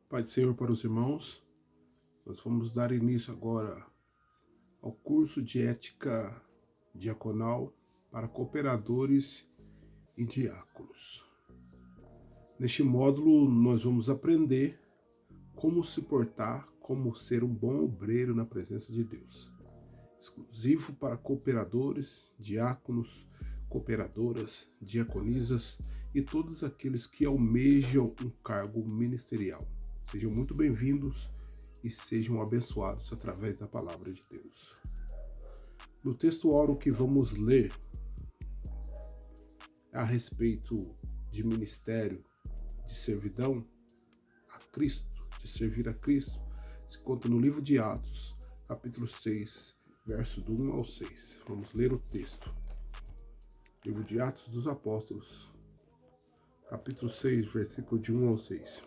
Pai do Senhor para os irmãos, nós vamos dar início agora ao curso de ética diaconal para cooperadores e diáconos. Neste módulo, nós vamos aprender como se portar, como ser um bom obreiro na presença de Deus. Exclusivo para cooperadores, diáconos, cooperadoras, diaconisas e todos aqueles que almejam um cargo ministerial. Sejam muito bem-vindos e sejam abençoados através da palavra de Deus. No texto áureo que vamos ler a respeito de ministério, de servidão a Cristo, de servir a Cristo, se conta no livro de Atos, capítulo 6, verso do 1 ao 6. Vamos ler o texto. Livro de Atos dos Apóstolos, capítulo 6, versículo de 1 ao 6.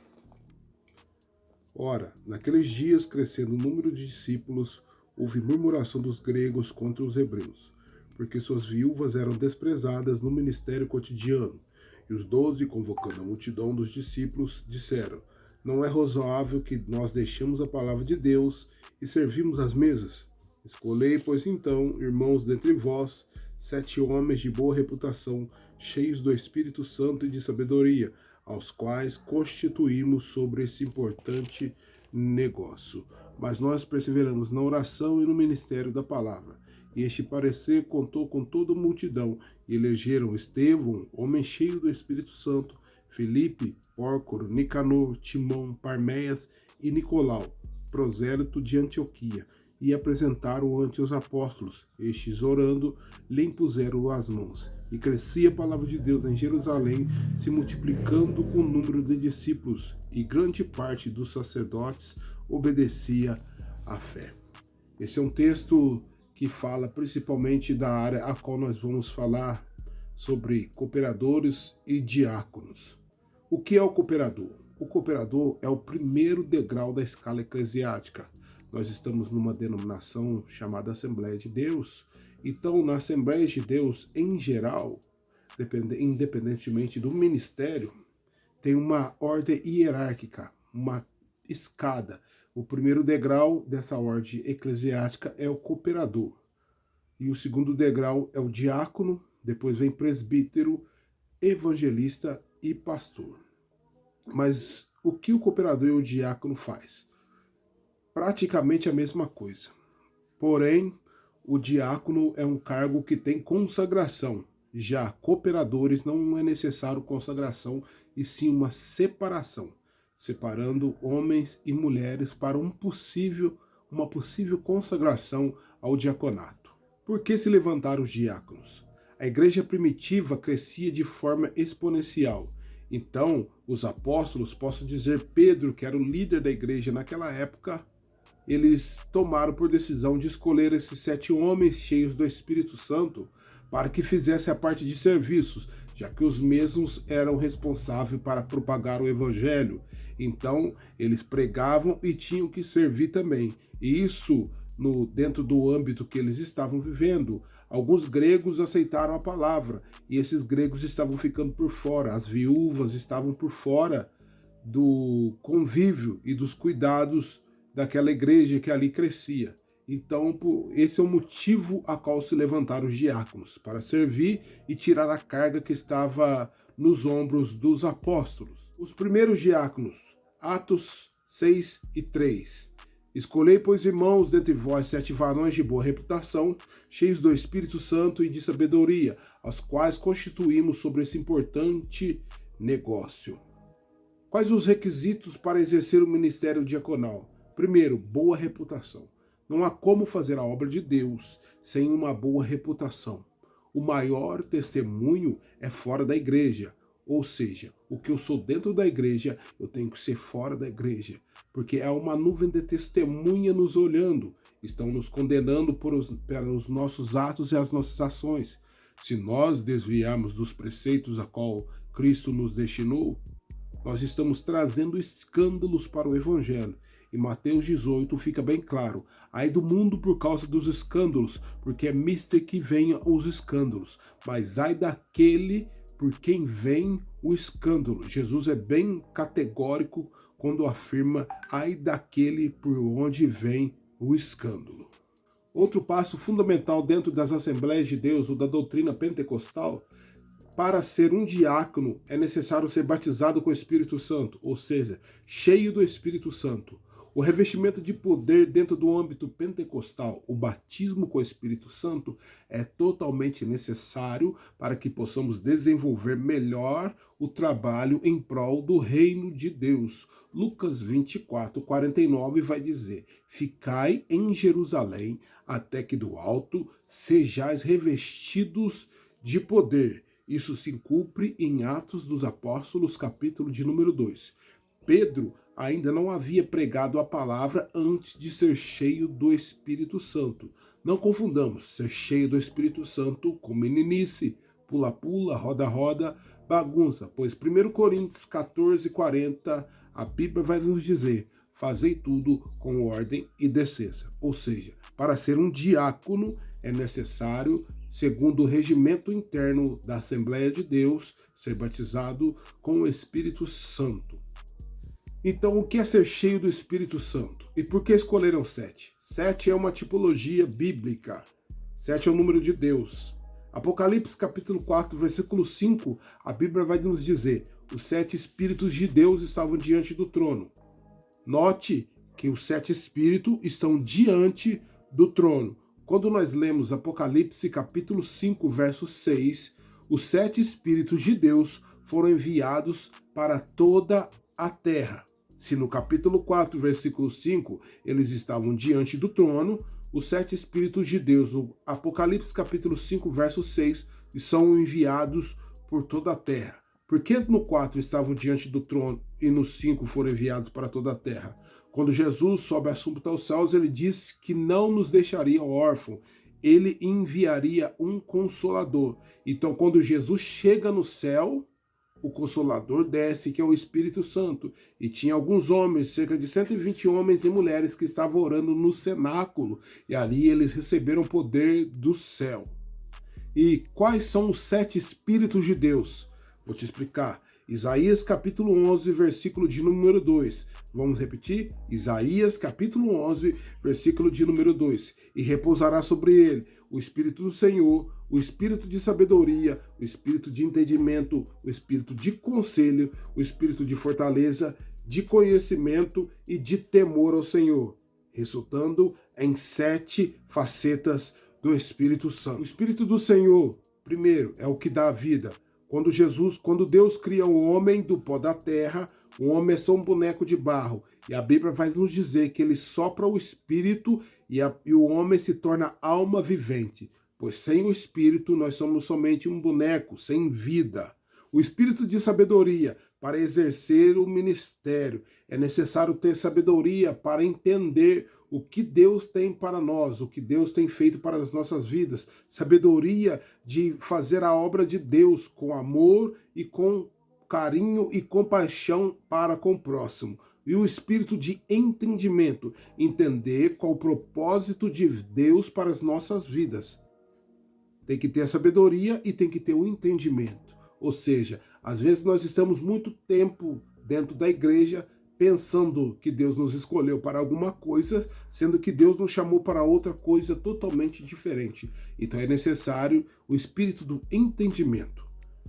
Ora, naqueles dias, crescendo o número de discípulos, houve murmuração dos gregos contra os hebreus, porque suas viúvas eram desprezadas no ministério cotidiano. E os 12, convocando a multidão dos discípulos, disseram: não é razoável que nós deixemos a palavra de Deus e servimos as mesas. Escolhei, pois então, irmãos dentre vós, 7 homens de boa reputação, cheios do Espírito Santo e de sabedoria, aos quais constituímos sobre esse importante negócio. Mas nós perseveramos na oração e no ministério da palavra. E este parecer contou com toda a multidão, e elegeram Estevão, homem cheio do Espírito Santo, Filipe, Pórcoro, Nicanor, Timão, Parméias e Nicolau, prosélito de Antioquia, e apresentaram ante os apóstolos. Estes, orando, lhe impuseram as mãos. E crescia a palavra de Deus em Jerusalém, se multiplicando o número de discípulos, e grande parte dos sacerdotes obedecia à fé. Esse é um texto que fala principalmente da área a qual nós vamos falar sobre cooperadores e diáconos. O que é o cooperador? O cooperador é o primeiro degrau da escala eclesiástica. Nós estamos numa denominação chamada Assembleia de Deus. Então, na Assembleia de Deus, em geral, independentemente do ministério, tem uma ordem hierárquica, uma escada. O primeiro degrau dessa ordem eclesiástica é o cooperador. E o segundo degrau é o diácono, depois vem presbítero, evangelista e pastor. Mas o que o cooperador e o diácono faz? Praticamente a mesma coisa. Porém, o diácono é um cargo que tem consagração. Já cooperadores não é necessário consagração, e sim uma separação, separando homens e mulheres para uma possível consagração ao diaconato. Por que se levantaram os diáconos? A igreja primitiva crescia de forma exponencial. Então, os apóstolos, posso dizer Pedro, que era o líder da igreja naquela época, eles tomaram por decisão de escolher esses 7 homens cheios do Espírito Santo para que fizessem a parte de serviços, já que os mesmos eram responsáveis para propagar o evangelho. Então, eles pregavam e tinham que servir também. E isso dentro do âmbito que eles estavam vivendo. Alguns gregos aceitaram a palavra, e esses gregos estavam ficando por fora. As viúvas estavam por fora do convívio e dos cuidados daquela igreja que ali crescia. Então, esse é o motivo a qual se levantaram os diáconos, para servir e tirar a carga que estava nos ombros dos apóstolos. Os primeiros diáconos, Atos 6 e 3. Escolhei, pois, irmãos, dentre vós 7 varões de boa reputação, cheios do Espírito Santo e de sabedoria, aos quais constituímos sobre esse importante negócio. Quais os requisitos para exercer o ministério diaconal? Primeiro, boa reputação. Não há como fazer a obra de Deus sem uma boa reputação. O maior testemunho é fora da igreja. Ou seja, o que eu sou dentro da igreja, eu tenho que ser fora da igreja. Porque é uma nuvem de testemunha nos olhando. Estão nos condenando pelos nossos atos e as nossas ações. Se nós desviarmos dos preceitos a qual Cristo nos destinou, nós estamos trazendo escândalos para o evangelho. Em Mateus 18 fica bem claro: ai do mundo por causa dos escândalos, porque é mister que venham os escândalos, mas ai daquele por quem vem o escândalo. Jesus é bem categórico quando afirma: ai daquele por onde vem o escândalo. Outro passo fundamental dentro das Assembleias de Deus ou da doutrina pentecostal: para ser um diácono é necessário ser batizado com o Espírito Santo, ou seja, cheio do Espírito Santo. O revestimento de poder dentro do âmbito pentecostal, o batismo com o Espírito Santo, é totalmente necessário para que possamos desenvolver melhor o trabalho em prol do reino de Deus. Lucas 24:49 vai dizer: ficai em Jerusalém até que do alto sejais revestidos de poder. Isso se cumpre em Atos dos Apóstolos, capítulo de número 2. Pedro ainda não havia pregado a palavra antes de ser cheio do Espírito Santo. Não confundamos ser cheio do Espírito Santo com meninice, pula-pula, roda-roda, bagunça, pois 1 Coríntios 14:40, a Bíblia vai nos dizer: fazei tudo com ordem e decência. Ou seja, para ser um diácono é necessário, segundo o regimento interno da Assembleia de Deus, ser batizado com o Espírito Santo. Então, o que é ser cheio do Espírito Santo? E por que escolheram 7? 7 é uma tipologia bíblica. 7 é o número de Deus. Apocalipse capítulo 4, versículo 5, a Bíblia vai nos dizer: os 7 Espíritos de Deus estavam diante do trono. Note que os 7 Espíritos estão diante do trono. Quando nós lemos Apocalipse capítulo 5, verso 6, os 7 Espíritos de Deus foram enviados para toda a terra. Se no capítulo 4, versículo 5, eles estavam diante do trono, os 7 Espíritos de Deus, no Apocalipse capítulo 5, verso 6, são enviados por toda a terra. Por que no 4 estavam diante do trono e no 5 foram enviados para toda a terra? Quando Jesus sobe assunto aos céus, ele disse que não nos deixaria órfãos, ele enviaria um Consolador. Então, quando Jesus chega no céu, o Consolador desce, que é o Espírito Santo. E tinha alguns homens, cerca de 120 homens e mulheres, que estavam orando no cenáculo. E ali eles receberam poder do céu. E quais são os 7 Espíritos de Deus? Vou te explicar. Isaías capítulo 11, versículo de número 2. Vamos repetir? Isaías capítulo 11, versículo de número 2. E repousará sobre ele o Espírito do Senhor, o Espírito de sabedoria, o Espírito de entendimento, o Espírito de conselho, o Espírito de fortaleza, de conhecimento e de temor ao Senhor, resultando em 7 facetas do Espírito Santo. O Espírito do Senhor, primeiro, é o que dá a vida. Quando Deus cria o homem do pó da terra, o homem é só um boneco de barro. E a Bíblia vai nos dizer que ele sopra o Espírito e o homem se torna alma vivente. Pois sem o Espírito nós somos somente um boneco, sem vida. O Espírito de sabedoria, para exercer o ministério, é necessário ter sabedoria para entender o que Deus tem para nós, o que Deus tem feito para as nossas vidas. Sabedoria de fazer a obra de Deus com amor e com carinho e compaixão para com o próximo. E o espírito de entendimento, entender qual o propósito de Deus para as nossas vidas. Tem que ter a sabedoria e tem que ter o entendimento. Ou seja, às vezes nós estamos muito tempo dentro da igreja pensando que Deus nos escolheu para alguma coisa, sendo que Deus nos chamou para outra coisa totalmente diferente. Então é necessário o espírito do entendimento.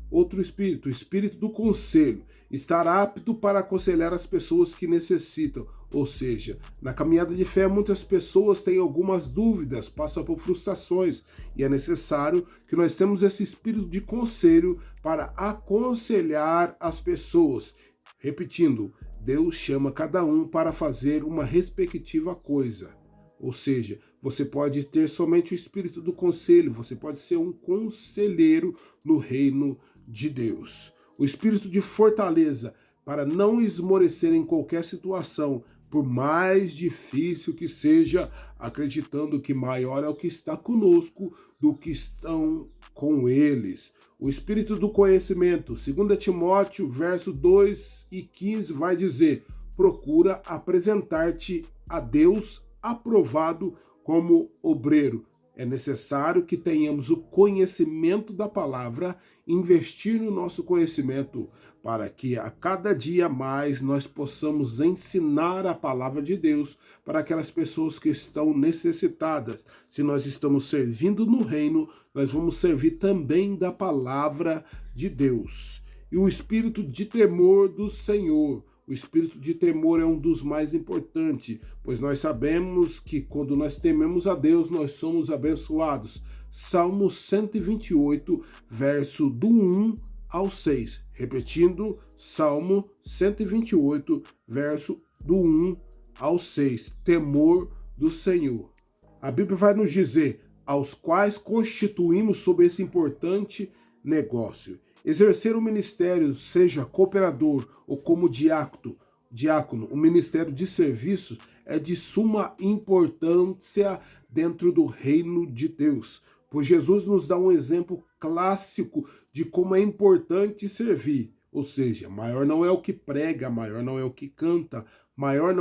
Outro espírito, o espírito do conselho, estar apto para aconselhar as pessoas que necessitam. Ou seja, na caminhada de fé, muitas pessoas têm algumas dúvidas, passam por frustrações, e é necessário que nós tenhamos esse espírito de conselho para aconselhar as pessoas. Repetindo, Deus chama cada um para fazer uma respectiva coisa. Ou seja, você pode ter somente o espírito do conselho, você pode ser um conselheiro no reino de Deus. O espírito de fortaleza, para não esmorecer em qualquer situação, por mais difícil que seja, acreditando que maior é o que está conosco do que estão com eles. O espírito do conhecimento, 2 Timóteo, verso 2 e 15, vai dizer: procura apresentar-te a Deus aprovado como obreiro. É necessário que tenhamos o conhecimento da palavra, investir no nosso conhecimento, para que a cada dia mais nós possamos ensinar a palavra de Deus para aquelas pessoas que estão necessitadas. Se nós estamos servindo no reino, nós vamos servir também da palavra de Deus. E o espírito de temor do Senhor. O espírito de temor é um dos mais importantes, pois nós sabemos que quando nós tememos a Deus, nós somos abençoados. Salmo 128, verso do 1 ao 6. Repetindo, Salmo 128, verso do 1 ao 6. Temor do Senhor. A Bíblia vai nos dizer, aos quais constituímos sobre esse importante negócio. Exercer o ministério, seja cooperador ou como diácono, o ministério de serviço é de suma importância dentro do reino de Deus, pois Jesus nos dá um exemplo clássico de como é importante servir. Ou seja, maior não é o que prega, maior não é o que canta, maior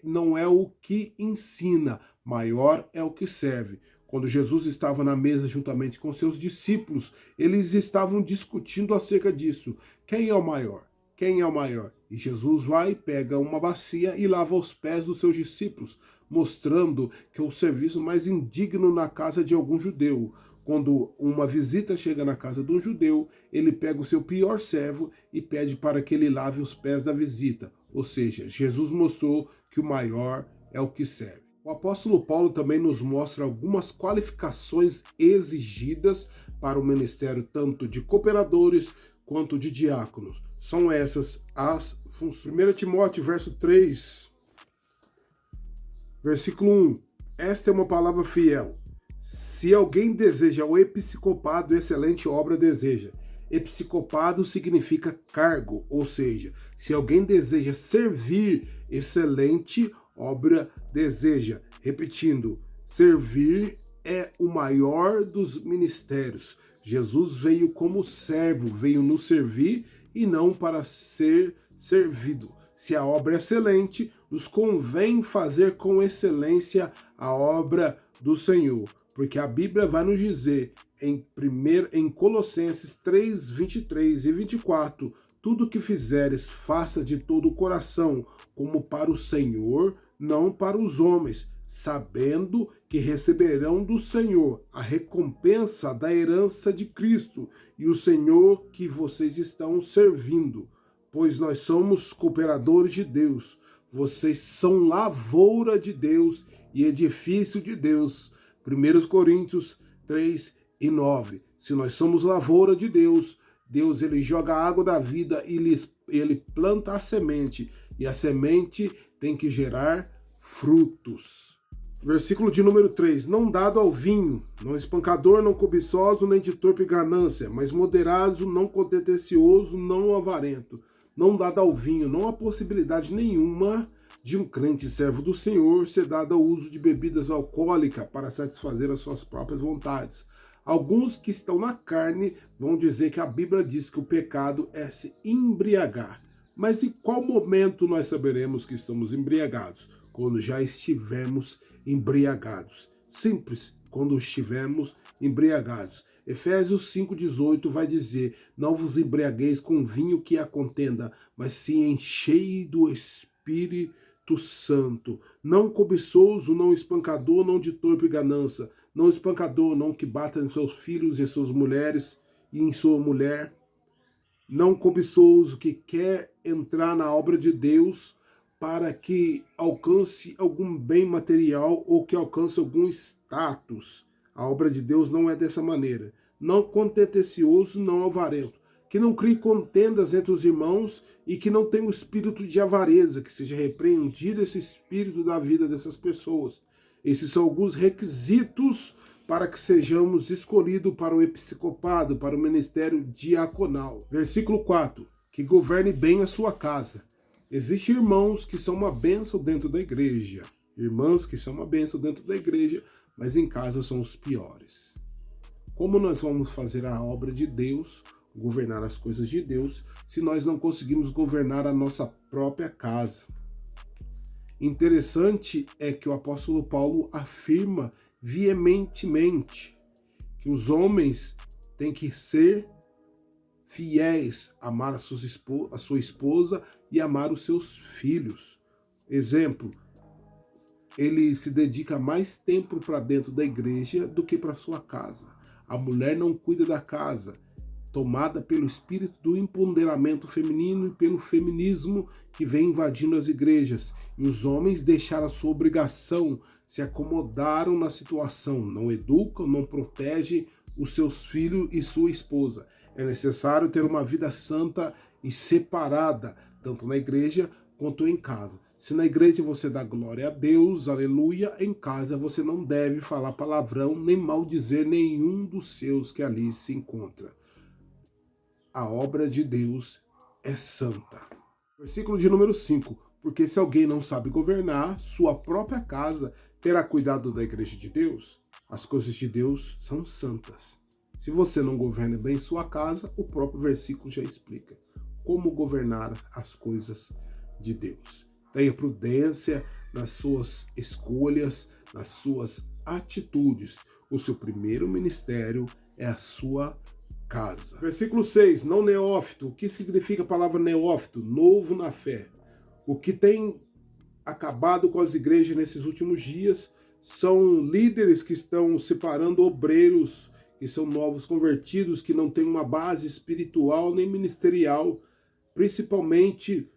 não é o que ensina, maior é o que serve. Quando Jesus estava na mesa juntamente com seus discípulos, eles estavam discutindo acerca disso. Quem é o maior? Quem é o maior? E Jesus vai, pega uma bacia e lava os pés dos seus discípulos, mostrando que é o serviço mais indigno na casa de algum judeu. Quando uma visita chega na casa de um judeu, ele pega o seu pior servo e pede para que ele lave os pés da visita. Ou seja, Jesus mostrou que o maior é o que serve. O apóstolo Paulo também nos mostra algumas qualificações exigidas para o ministério tanto de cooperadores quanto de diáconos. São essas as funções. 1 Timóteo, verso 3, versículo 1. Esta é uma palavra fiel. Se alguém deseja o episcopado, excelente obra deseja. Episcopado significa cargo, ou seja, se alguém deseja servir, excelente obra deseja. Repetindo, servir é o maior dos ministérios. Jesus veio como servo, veio nos servir e não para ser servido. Se a obra é excelente, nos convém fazer com excelência a obra do Senhor, porque a Bíblia vai nos dizer em Colossenses 3, 23 e 24, tudo que fizeres, faça de todo o coração, como para o Senhor, não para os homens, sabendo que receberão do Senhor a recompensa da herança de Cristo e o Senhor que vocês estão servindo. Pois nós somos cooperadores de Deus, vocês são lavoura de Deus e edifício de Deus. 1 Coríntios 3 e 9. Se nós somos lavoura de Deus, Deus ele joga a água da vida e ele planta a semente. E a semente tem que gerar frutos. Versículo de número 3. Não dado ao vinho, não espancador, não cobiçoso, nem de torpe ganância, mas moderado, não contencioso, não avarento. Não dado ao vinho, não há possibilidade nenhuma de um crente servo do Senhor ser dado ao uso de bebidas alcoólicas para satisfazer as suas próprias vontades. Alguns que estão na carne vão dizer que a Bíblia diz que o pecado é se embriagar. Mas em qual momento nós saberemos que estamos embriagados? Quando já estivermos embriagados. Simples, quando estivermos embriagados. Efésios 5,18 vai dizer, não vos embriagueis com vinho que a contenda, mas se enchei do Espírito Santo. Não cobiçoso, não espancador, não de torpe ganância. Não espancador, não que bata em seus filhos e suas mulheres e em sua mulher. Não cobiçoso, que quer entrar na obra de Deus para que alcance algum bem material ou que alcance algum status. A obra de Deus não é dessa maneira. Não contencioso, não avarento. Que não crie contendas entre os irmãos e que não tenha o espírito de avareza, que seja repreendido esse espírito da vida dessas pessoas. Esses são alguns requisitos para que sejamos escolhidos para o episcopado, para o ministério diaconal. Versículo 4. Que governe bem a sua casa. Existem irmãos que são uma bênção dentro da igreja. Irmãs que são uma bênção dentro da igreja, mas em casa são os piores. Como nós vamos fazer a obra de Deus, governar as coisas de Deus, se nós não conseguimos governar a nossa própria casa? Interessante é que o apóstolo Paulo afirma veementemente que os homens têm que ser fiéis, amar a sua esposa e amar os seus filhos. Exemplo, ele se dedica mais tempo para dentro da igreja do que para sua casa. A mulher não cuida da casa, tomada pelo espírito do empoderamento feminino e pelo feminismo que vem invadindo as igrejas. E os homens deixaram a sua obrigação, se acomodaram na situação, não educam, não protegem os seus filhos e sua esposa. É necessário ter uma vida santa e separada, tanto na igreja quanto em casa. Se na igreja você dá glória a Deus, aleluia, em casa você não deve falar palavrão nem maldizer nenhum dos seus que ali se encontra. A obra de Deus é santa. Versículo de número 5. Porque se alguém não sabe governar sua própria casa, terá cuidado da igreja de Deus? As coisas de Deus são santas. Se você não governa bem sua casa, o próprio versículo já explica como governar as coisas de Deus. Tenha prudência nas suas escolhas, nas suas atitudes. O seu primeiro ministério é a sua casa. Versículo 6, não neófito. O que significa a palavra neófito? Novo na fé. O que tem acabado com as igrejas nesses últimos dias são líderes que estão separando obreiros que são novos convertidos, que não têm uma base espiritual nem ministerial, principalmente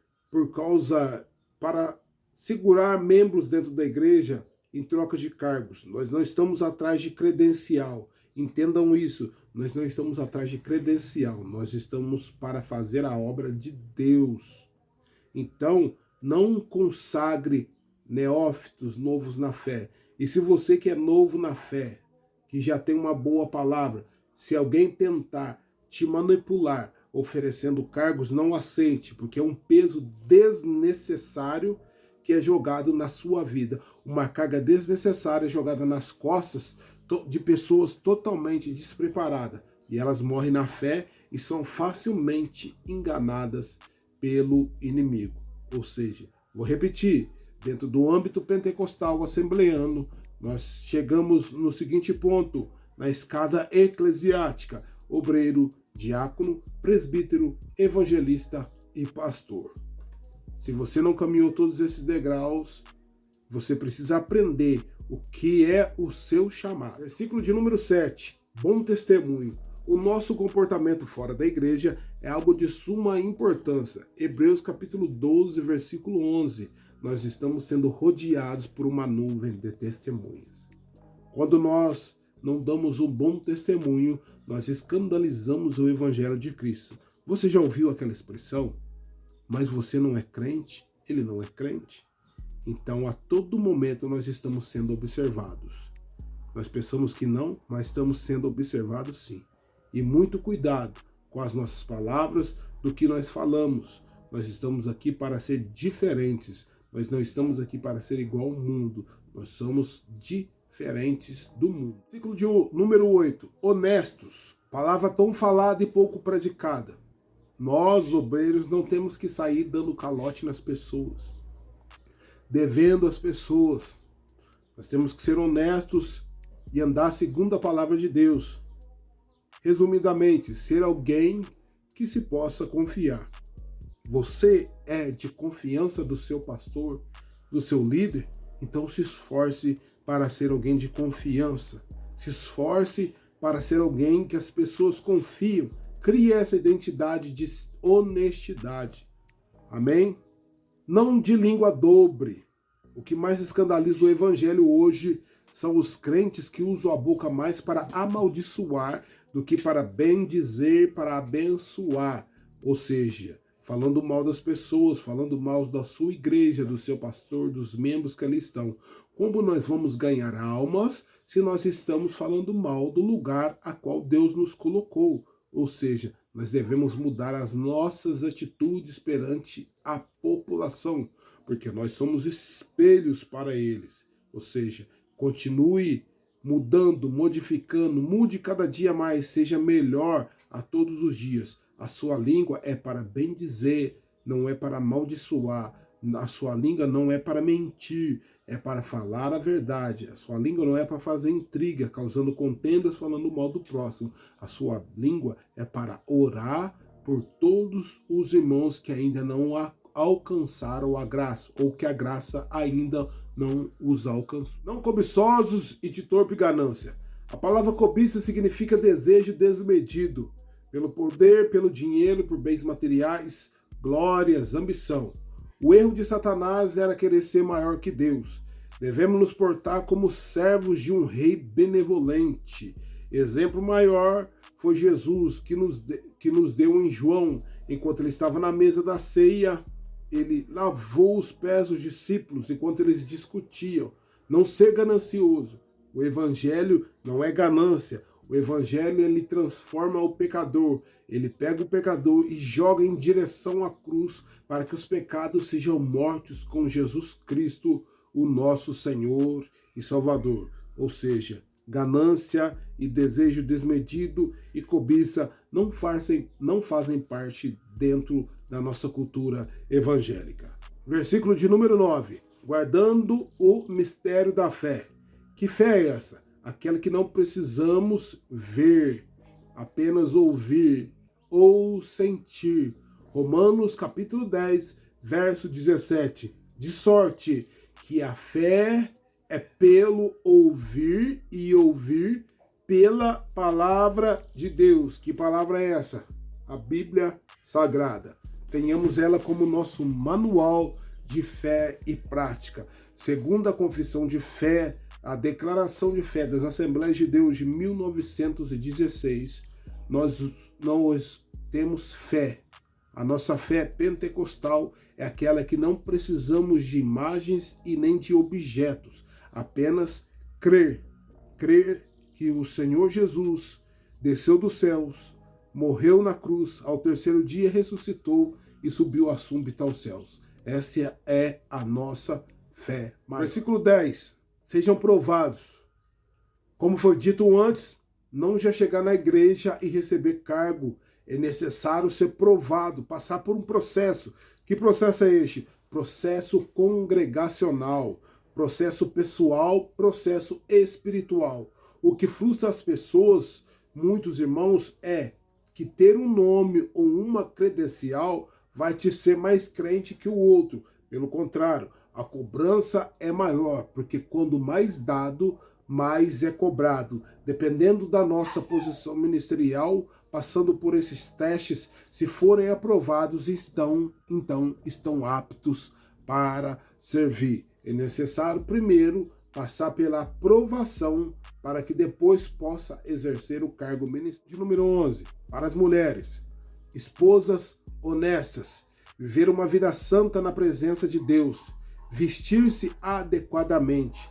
para segurar membros dentro da igreja em troca de cargos. Nós não estamos atrás de credencial. Entendam isso. Nós não estamos atrás de credencial. Nós estamos para fazer a obra de Deus. Então, não consagre neófitos novos na fé. E se você que é novo na fé, que já tem uma boa palavra, se alguém tentar te manipular oferecendo cargos, não aceite, porque é um peso desnecessário que é jogado na sua vida. Uma carga desnecessária jogada nas costas de pessoas totalmente despreparadas. E elas morrem na fé e são facilmente enganadas pelo inimigo. Ou seja, vou repetir, dentro do âmbito pentecostal assembleano, nós chegamos no seguinte ponto, na escada eclesiástica: obreiro, diácono, presbítero, evangelista e pastor. Se você não caminhou todos esses degraus, você precisa aprender o que é o seu chamado. Versículo de número 7, bom testemunho. O nosso comportamento fora da igreja é algo de suma importância. Hebreus capítulo 12, versículo 11. Nós estamos sendo rodeados por uma nuvem de testemunhas. Quando nós não damos um bom testemunho, nós escandalizamos o evangelho de Cristo. Você já ouviu aquela expressão? Mas você não é crente? Ele não é crente? Então, a todo momento nós estamos sendo observados. Nós pensamos que não, mas estamos sendo observados sim. E muito cuidado com as nossas palavras, do que nós falamos. Nós estamos aqui para ser diferentes. Nós não estamos aqui para ser igual ao mundo. Nós somos diferentes do mundo. Versículo de número 8. Honestos. Palavra tão falada e pouco praticada. Nós, obreiros, não temos que sair dando calote nas pessoas, devendo às pessoas. Nós temos que ser honestos e andar segundo a palavra de Deus. Resumidamente, ser alguém que se possa confiar. Você é de confiança do seu pastor, do seu líder? Então se esforce para ser alguém de confiança. Se esforce para ser alguém que as pessoas confiam. Crie essa identidade de honestidade. Amém? Não de língua dobre. O que mais escandaliza o evangelho hoje são os crentes que usam a boca mais para amaldiçoar do que para bendizer, para abençoar. Ou seja, falando mal das pessoas, falando mal da sua igreja, do seu pastor, dos membros que ali estão. Como nós vamos ganhar almas se nós estamos falando mal do lugar a qual Deus nos colocou? Ou seja, nós devemos mudar as nossas atitudes perante a população, porque nós somos espelhos para eles. Ou seja, continue mudando, modificando, mude cada dia mais, seja melhor a todos os dias. A sua língua é para bendizer, não é para amaldiçoar. A sua língua não é para mentir, é para falar a verdade. A sua língua não é para fazer intriga, causando contendas, falando mal do próximo. A sua língua é para orar por todos os irmãos que ainda não alcançaram a graça, ou que a graça ainda não os alcançou. Não cobiçosos e de torpe ganância. A palavra cobiça significa desejo desmedido, pelo poder, pelo dinheiro, por bens materiais, glórias, ambição. O erro de Satanás era querer ser maior que Deus. Devemos nos portar como servos de um rei benevolente. Exemplo maior foi Jesus, que nos deu em João, enquanto ele estava na mesa da ceia, ele lavou os pés dos discípulos enquanto eles discutiam. Não ser ganancioso. O evangelho não é ganância. O evangelho, ele transforma o pecador. Ele pega o pecador e joga em direção à cruz para que os pecados sejam mortos com Jesus Cristo, o nosso Senhor e Salvador. Ou seja, ganância e desejo desmedido e cobiça não fazem parte dentro da nossa cultura evangélica. Versículo de número 9. Guardando o mistério da fé. Que fé é essa? Aquela que não precisamos ver, apenas ouvir ou sentir. Romanos capítulo 10, verso 17. De sorte que a fé é pelo ouvir e ouvir pela palavra de Deus. Que palavra é essa? A Bíblia Sagrada. Tenhamos ela como nosso manual de fé e prática. Segundo a Confissão de Fé, a Declaração de Fé das Assembleias de Deus de 1916, nós temos fé. A nossa fé pentecostal é aquela que não precisamos de imagens e nem de objetos, apenas crer. Crer que o Senhor Jesus desceu dos céus, morreu na cruz, ao terceiro dia ressuscitou e subiu a súbita aos céus. Essa é a nossa fé. Versículo 10. Sejam provados. Como foi dito antes, não já chegar na igreja e receber cargo. É necessário ser provado, passar por um processo. Que processo é este? Processo congregacional, processo pessoal, processo espiritual. O que frustra as pessoas, muitos irmãos, é que ter um nome ou uma credencial vai te ser mais crente que o outro. Pelo contrário, a cobrança é maior, porque quando mais dado, mais é cobrado. Dependendo da nossa posição ministerial, passando por esses testes, se forem aprovados, então estão aptos para servir. É necessário primeiro passar pela aprovação para que depois possa exercer o cargo ministerial. De número 11, para as mulheres, esposas honestas, viver uma vida santa na presença de Deus, vestir-se adequadamente,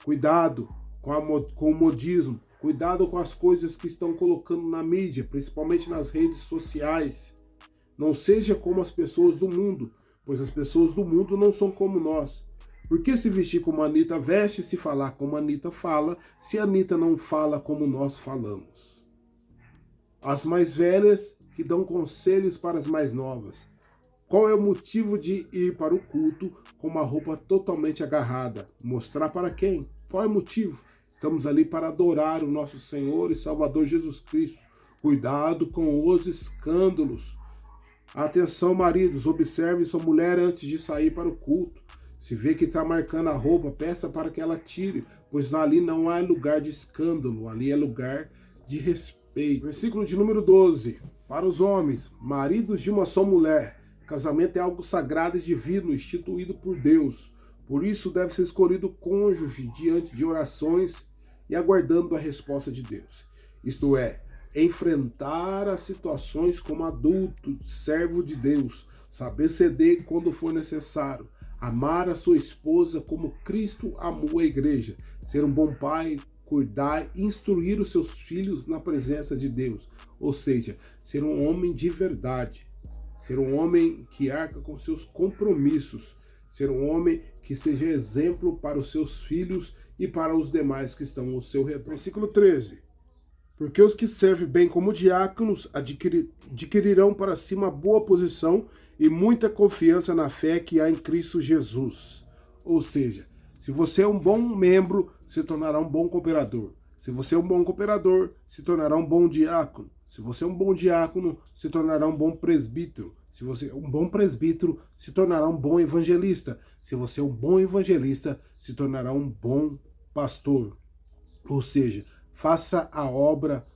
cuidado com o modismo, cuidado com as coisas que estão colocando na mídia, principalmente nas redes sociais. Não seja como as pessoas do mundo, pois as pessoas do mundo não são como nós. Por que se vestir como a Anitta veste, se falar como a Anitta fala, se a Anitta não fala como nós falamos? As mais velhas que dão conselhos para as mais novas. Qual é o motivo de ir para o culto com uma roupa totalmente agarrada? Mostrar para quem? Qual é o motivo? Estamos ali para adorar o nosso Senhor e Salvador Jesus Cristo. Cuidado com os escândalos. Atenção, maridos, observe sua mulher antes de sair para o culto. Se vê que está marcando a roupa, peça para que ela tire, pois ali não há lugar de escândalo, ali é lugar de respeito. Versículo de número 12. Para os homens, maridos de uma só mulher, casamento é algo sagrado e divino, instituído por Deus. Por isso deve ser escolhido cônjuge diante de orações e aguardando a resposta de Deus. Isto é, enfrentar as situações como adulto, servo de Deus, saber ceder quando for necessário, amar a sua esposa como Cristo amou a igreja, ser um bom pai, cuidar e instruir os seus filhos na presença de Deus, ou seja, ser um homem de verdade, ser um homem que arca com seus compromissos, ser um homem que seja exemplo para os seus filhos e para os demais que estão ao seu redor. Versículo 13. Porque os que servem bem como diáconos adquirirão para si uma boa posição e muita confiança na fé que há em Cristo Jesus. Ou seja, Se você é um bom membro, se tornará um bom cooperador. Se você é um bom cooperador, se tornará um bom diácono. Se você é um bom diácono, se tornará um bom presbítero. Se você é um bom presbítero, se tornará um bom evangelista. Se você é um bom evangelista, se tornará um bom pastor. Ou seja, faça a obra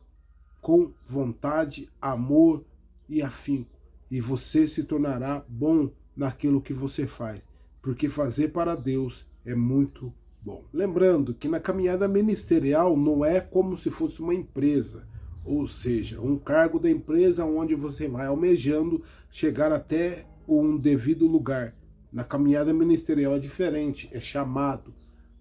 com vontade, amor e afinco. E você se tornará bom naquilo que você faz. Porque fazer para Deus é muito bom. Lembrando que na caminhada ministerial não é como se fosse uma empresa. Ou seja, um cargo da empresa onde você vai almejando chegar até um devido lugar. Na caminhada ministerial é diferente, é chamado.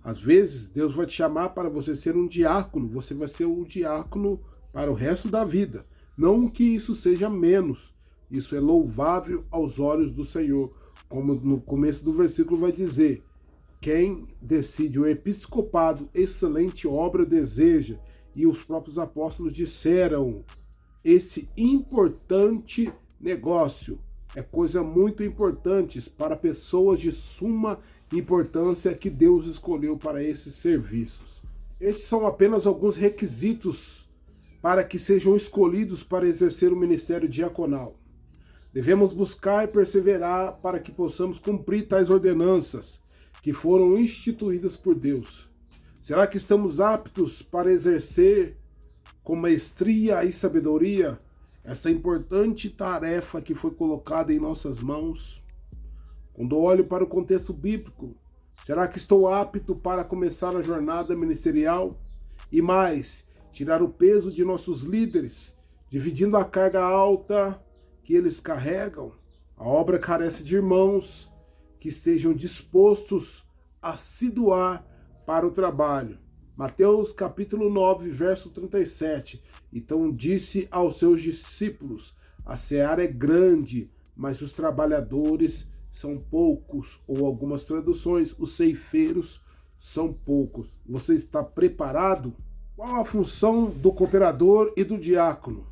Às vezes, Deus vai te chamar para você ser um diácono, você vai ser um diácono para o resto da vida. Não que isso seja menos, isso é louvável aos olhos do Senhor. Como no começo do versículo vai dizer, quem decide o episcopado, excelente obra deseja. E os próprios apóstolos disseram, esse importante negócio é coisa muito importante para pessoas de suma importância que Deus escolheu para esses serviços. Estes são apenas alguns requisitos para que sejam escolhidos para exercer o ministério diaconal. Devemos buscar e perseverar para que possamos cumprir tais ordenanças que foram instituídas por Deus. Será que estamos aptos para exercer com maestria e sabedoria essa importante tarefa que foi colocada em nossas mãos? Quando olho para o contexto bíblico, será que estou apto para começar a jornada ministerial? E mais, tirar o peso de nossos líderes, dividindo a carga alta que eles carregam? A obra carece de irmãos que estejam dispostos a se doar para o trabalho. Mateus capítulo 9, verso 37. Então disse aos seus discípulos, a seara é grande, mas os trabalhadores são poucos. Ou algumas traduções, os ceifeiros são poucos. Você está preparado? Qual a função do cooperador e do diácono?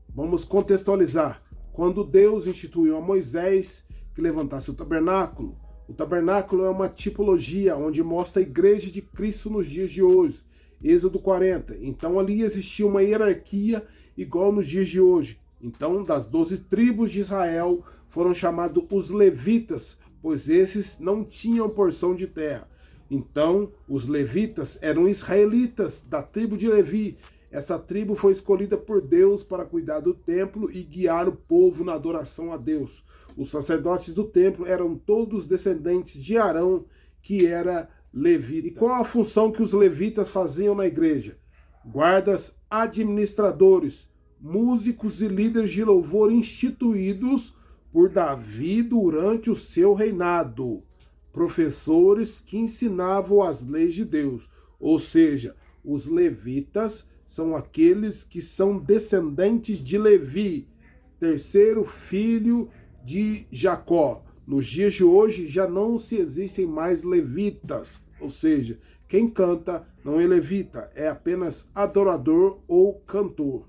Vamos contextualizar. Quando Deus instituiu a Moisés que levantasse o tabernáculo é uma tipologia onde mostra a igreja de Cristo nos dias de hoje. Êxodo 40. Então ali existia uma hierarquia igual nos dias de hoje. Então das 12 tribos de Israel foram chamados os levitas, pois esses não tinham porção de terra. Então os levitas eram israelitas da tribo de Levi. Essa tribo foi escolhida por Deus para cuidar do templo e guiar o povo na adoração a Deus. Os sacerdotes do templo eram todos descendentes de Arão, que era levita. E qual a função que os levitas faziam na igreja? Guardas, administradores, músicos e líderes de louvor instituídos por Davi durante o seu reinado. Professores que ensinavam as leis de Deus. Ou seja, os levitas são aqueles que são descendentes de Levi, terceiro filho de Jacó. Nos dias de hoje já não se existem mais levitas, ou seja, quem canta não é levita, é apenas adorador ou cantor.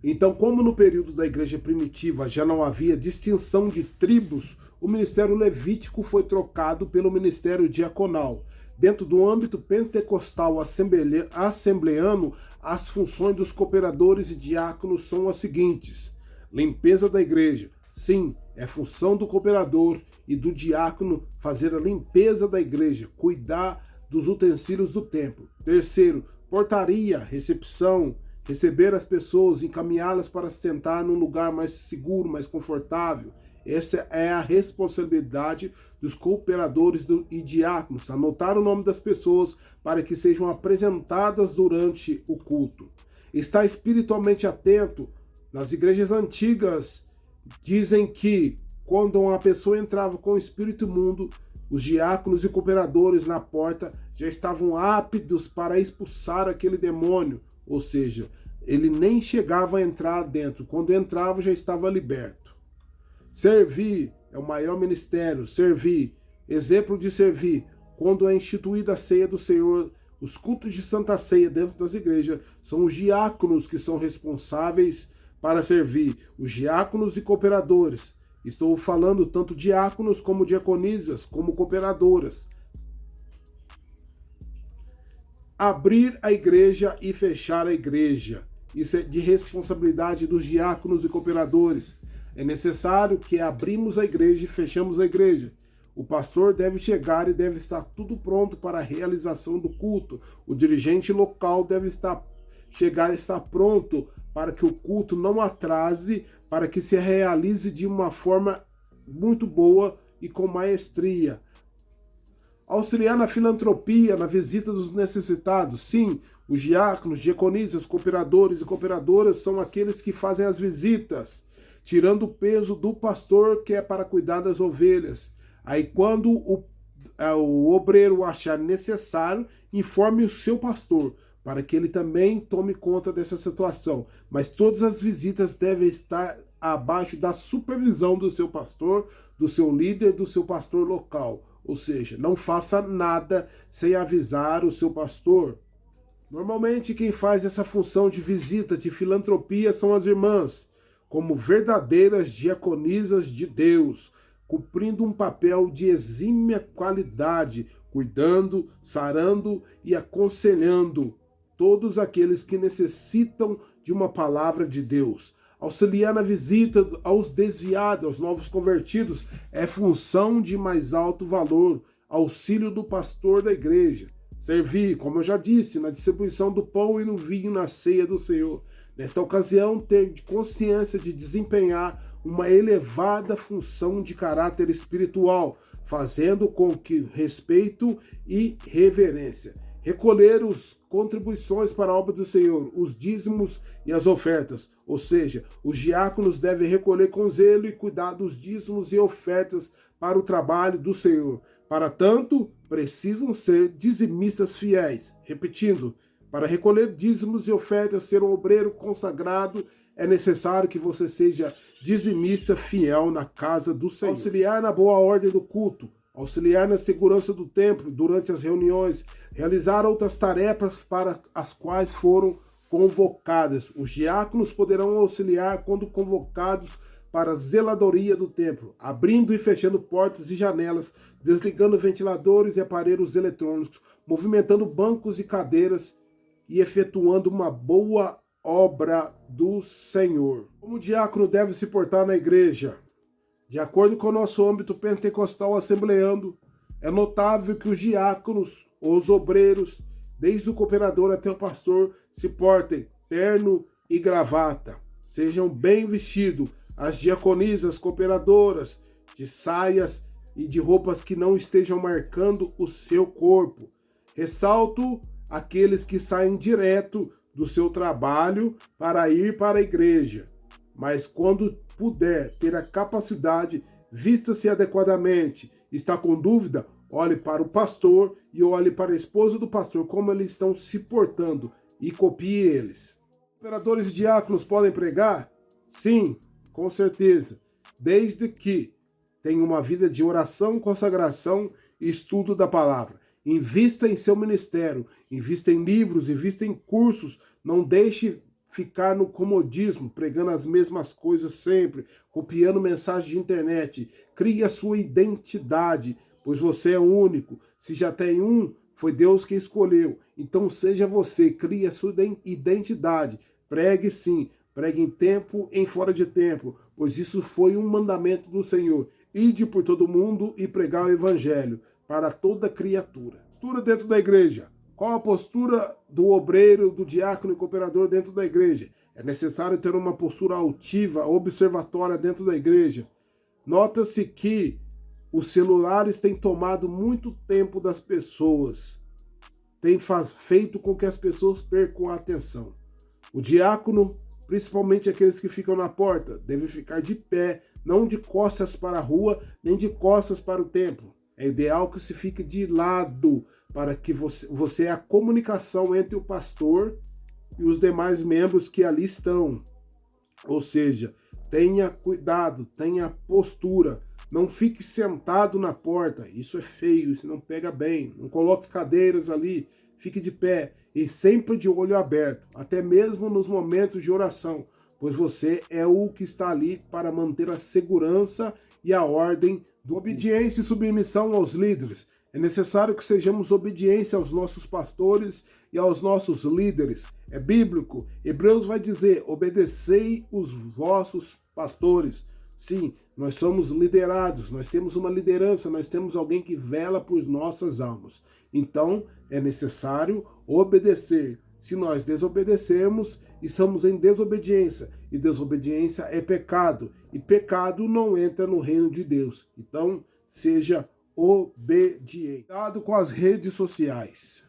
Então, como no período da igreja primitiva já não havia distinção de tribos, o ministério levítico foi trocado pelo ministério diaconal. Dentro do âmbito pentecostal assembleano, as funções dos cooperadores e diáconos são as seguintes: limpeza da igreja. Sim, é função do cooperador e do diácono fazer a limpeza da igreja, cuidar dos utensílios do templo. Terceiro, portaria, recepção, receber as pessoas, encaminhá-las para sentar num lugar mais seguro, mais confortável. Essa é a responsabilidade dos cooperadores e diáconos, anotar o nome das pessoas para que sejam apresentadas durante o culto. Estar espiritualmente atento. Nas igrejas antigas, dizem que quando uma pessoa entrava com o espírito imundo, os diáconos e cooperadores na porta já estavam aptos para expulsar aquele demônio, ou seja, ele nem chegava a entrar dentro, quando entrava já estava liberto. Servir é o maior ministério, servir, exemplo de servir, quando é instituída a ceia do Senhor, os cultos de Santa Ceia dentro das igrejas, são os diáconos que são responsáveis para servir, os diáconos e cooperadores. Estou falando tanto diáconos como diaconisas, como cooperadoras. abrir a igreja e fechar a igreja. Isso é de responsabilidade dos diáconos e cooperadores. É necessário que abrimos a igreja e fechamos a igreja. O pastor deve chegar e deve estar tudo pronto para a realização do culto. O dirigente local deve chegar e estar pronto para que o culto não atrase, para que se realize de uma forma muito boa e com maestria. Auxiliar na filantropia, na visita dos necessitados. Sim, os diáconos, diaconisas, cooperadores e cooperadoras são aqueles que fazem as visitas, tirando o peso do pastor que é para cuidar das ovelhas. Aí quando o obreiro achar necessário, informe o seu pastor, para que ele também tome conta dessa situação. Mas todas as visitas devem estar abaixo da supervisão do seu pastor, do seu líder, do seu pastor local. Ou seja, não faça nada sem avisar o seu pastor. Normalmente quem faz essa função de visita, de filantropia, são as irmãs, como verdadeiras diaconisas de Deus, cumprindo um papel de exímia qualidade, cuidando, sarando e aconselhando todos aqueles que necessitam de uma palavra de Deus. Auxiliar na visita aos desviados, aos novos convertidos, é função de mais alto valor, auxílio do pastor da igreja. Servir, como eu já disse, na distribuição do pão e no vinho na ceia do Senhor. Nesta ocasião, ter consciência de desempenhar uma elevada função de caráter espiritual, fazendo com que respeito e reverência. Recolher as contribuições para a obra do Senhor, os dízimos e as ofertas. Ou seja, os diáconos devem recolher com zelo e cuidar dos dízimos e ofertas para o trabalho do Senhor. Para tanto, precisam ser dizimistas fiéis. Repetindo, para recolher dízimos e ofertas, ser um obreiro consagrado, é necessário que você seja dizimista fiel na casa do Senhor. Auxiliar na boa ordem do culto, auxiliar na segurança do templo durante as reuniões, realizar outras tarefas para as quais foram convocadas. Os diáconos poderão auxiliar quando convocados para a zeladoria do templo, abrindo e fechando portas e janelas, desligando ventiladores e aparelhos eletrônicos, movimentando bancos e cadeiras e efetuando uma boa obra do Senhor. Como o diácono deve se portar na igreja? De acordo com o nosso âmbito pentecostal assembleando, é notável que os diáconos, os obreiros, desde o cooperador até o pastor, se portem terno e gravata. Sejam bem vestidos, as diaconisas, cooperadoras, de saias e de roupas que não estejam marcando o seu corpo. Ressalto aqueles que saem direto do seu trabalho para ir para a igreja. Mas quando puder ter a capacidade, vista-se adequadamente. Está com dúvida? Olhe para o pastor e olhe para a esposa do pastor, como eles estão se portando, e copie eles. Operadores e diáconos podem pregar? Sim, com certeza, desde que tenham uma vida de oração, consagração e estudo da palavra. Invista em seu ministério, invista em livros, invista em cursos, não deixe ficar no comodismo, pregando as mesmas coisas sempre, copiando mensagem de internet. Crie a sua identidade, pois você é único. Se já tem um, foi Deus que escolheu. Então seja você, crie a sua identidade. Pregue sim, pregue em tempo, em fora de tempo, pois isso foi um mandamento do Senhor. Ide por todo mundo e pregar o evangelho para toda criatura. Postura dentro da igreja. Qual a postura do obreiro, do diácono e cooperador dentro da igreja? É necessário ter uma postura altiva, observatória dentro da igreja. Nota-se que os celulares têm tomado muito tempo das pessoas. Tem feito com que as pessoas percam a atenção. O diácono, principalmente aqueles que ficam na porta, deve ficar de pé, não de costas para a rua, nem de costas para o templo. É ideal que se fique de lado, para que você é a comunicação entre o pastor e os demais membros que ali estão. Ou seja, tenha cuidado, tenha postura. Não fique sentado na porta. Isso é feio, isso não pega bem. Não coloque cadeiras ali. Fique de pé e sempre de olho aberto, até mesmo nos momentos de oração, pois você é o que está ali para manter a segurança e a ordem do obediência e submissão aos líderes. É necessário que sejamos obedientes aos nossos pastores e aos nossos líderes. É bíblico. Hebreus vai dizer: obedecei os vossos pastores. Sim, nós somos liderados, nós temos uma liderança, nós temos alguém que vela por nossas almas. Então, é necessário obedecer. Se nós desobedecermos, estamos em desobediência. E desobediência é pecado. E pecado não entra no reino de Deus. Então, seja obediente. Cuidado com as redes sociais.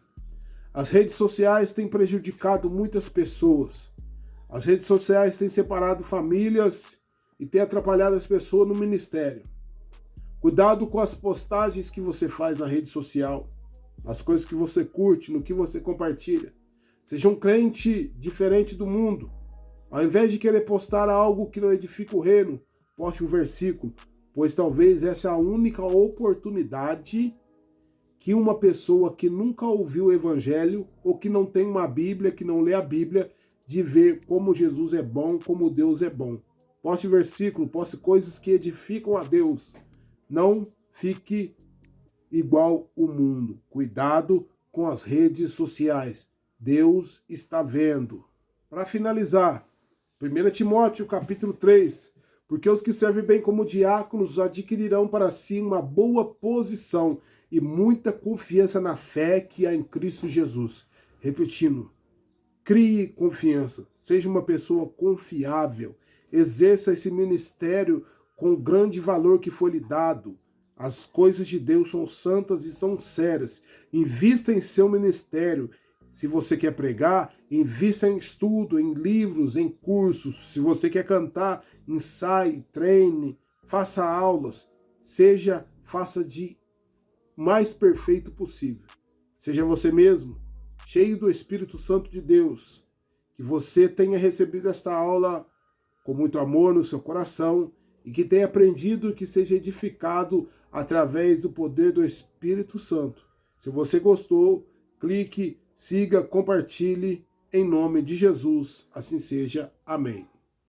As redes sociais têm prejudicado muitas pessoas. As redes sociais têm separado famílias e têm atrapalhado as pessoas no ministério. Cuidado com as postagens que você faz na rede social, as coisas que você curte, no que você compartilha. Seja um crente diferente do mundo. Ao invés de querer postar algo que não edifica o reino, poste um versículo, pois talvez essa é a única oportunidade que uma pessoa que nunca ouviu o evangelho ou que não tem uma Bíblia, que não lê a Bíblia, de ver como Jesus é bom, como Deus é bom. Poste versículo, poste coisas que edificam a Deus. Não fique igual o mundo. Cuidado com as redes sociais. Deus está vendo. Para finalizar, 1 Timóteo capítulo 3. Porque os que servem bem como diáconos adquirirão para si uma boa posição e muita confiança na fé que há em Cristo Jesus. Repetindo, crie confiança, seja uma pessoa confiável, exerça esse ministério com o grande valor que foi lhe dado. As coisas de Deus são santas e são sérias. Invista em seu ministério. Se você quer pregar, invista em estudo, em livros, em cursos. Se você quer cantar, ensaie, treine, faça aulas. Faça de mais perfeito possível. Seja você mesmo, cheio do Espírito Santo de Deus. Que você tenha recebido esta aula com muito amor no seu coração e que tenha aprendido e que seja edificado através do poder do Espírito Santo. Se você gostou, clique, siga, compartilhe, em nome de Jesus, assim seja. Amém.